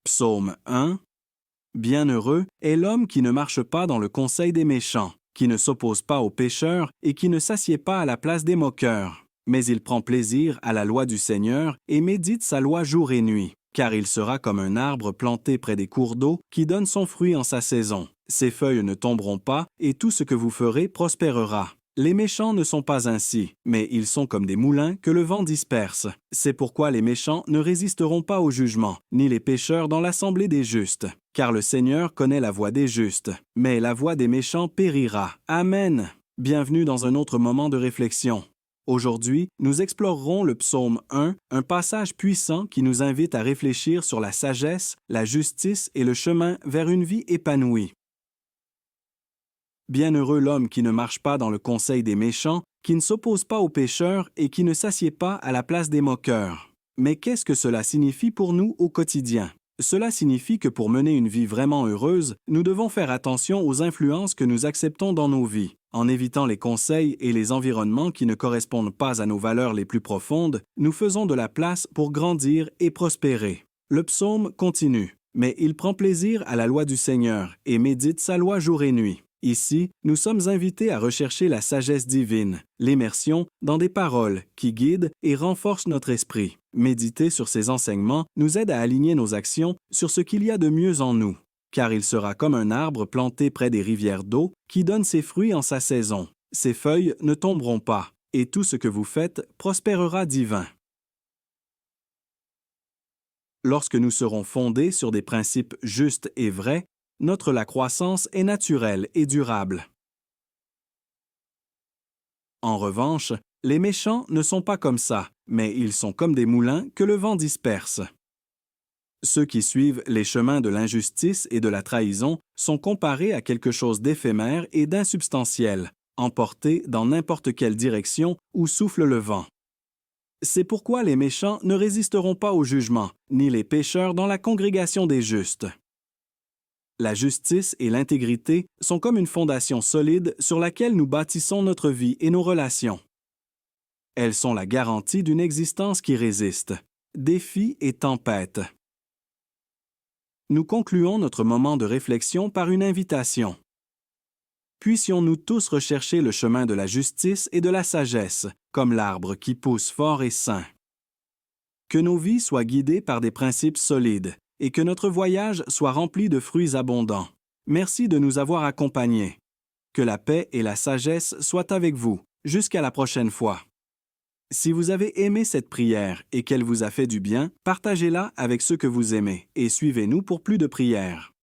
Psaume 1. Bienheureux est l'homme qui ne marche pas dans le conseil des méchants, qui ne s'oppose pas aux pécheurs et qui ne s'assied pas à la place des moqueurs. Mais il prend plaisir à la loi du Seigneur et médite sa loi jour et nuit. Car il sera comme un arbre planté près des cours d'eau qui donne son fruit en sa saison. Ses feuilles ne tomberont pas et tout ce que vous ferez prospérera. Les méchants ne sont pas ainsi, mais ils sont comme des moulins que le vent disperse. C'est pourquoi les méchants ne résisteront pas au jugement, ni les pécheurs dans l'assemblée des justes. Car le Seigneur connaît la voie des justes, mais la voie des méchants périra. Amen. Bienvenue dans un autre moment de réflexion. Aujourd'hui, nous explorerons le psaume 1, un passage puissant qui nous invite à réfléchir sur la sagesse, la justice et le chemin vers une vie épanouie. Bienheureux l'homme qui ne marche pas dans le conseil des méchants, qui ne s'oppose pas aux pécheurs et qui ne s'assied pas à la place des moqueurs. Mais qu'est-ce que cela signifie pour nous au quotidien? Cela signifie que pour mener une vie vraiment heureuse, nous devons faire attention aux influences que nous acceptons dans nos vies. En évitant les conseils et les environnements qui ne correspondent pas à nos valeurs les plus profondes, nous faisons de la place pour grandir et prospérer. Le psaume continue, mais il prend plaisir à la loi du Seigneur et médite sa loi jour et nuit. Ici, nous sommes invités à rechercher la sagesse divine, l'immersion dans des paroles qui guident et renforcent notre esprit. Méditer sur ces enseignements nous aide à aligner nos actions sur ce qu'il y a de mieux en nous, car il sera comme un arbre planté près des rivières d'eau qui donne ses fruits en sa saison. Ses feuilles ne tomberont pas, et tout ce que vous faites prospérera divin. Lorsque nous serons fondés sur des principes justes et vrais, la croissance est naturelle et durable. En revanche, les méchants ne sont pas comme ça, mais ils sont comme des moulins que le vent disperse. Ceux qui suivent les chemins de l'injustice et de la trahison sont comparés à quelque chose d'éphémère et d'insubstantiel, emportés dans n'importe quelle direction où souffle le vent. C'est pourquoi les méchants ne résisteront pas au jugement, ni les pécheurs dans la congrégation des justes. La justice et l'intégrité sont comme une fondation solide sur laquelle nous bâtissons notre vie et nos relations. Elles sont la garantie d'une existence qui résiste, défis et tempêtes. Nous concluons notre moment de réflexion par une invitation. Puissions-nous tous rechercher le chemin de la justice et de la sagesse, comme l'arbre qui pousse fort et sain. Que nos vies soient guidées par des principes solides, et que notre voyage soit rempli de fruits abondants. Merci de nous avoir accompagnés. Que la paix et la sagesse soient avec vous. Jusqu'à la prochaine fois. Si vous avez aimé cette prière et qu'elle vous a fait du bien, partagez-la avec ceux que vous aimez et suivez-nous pour plus de prières.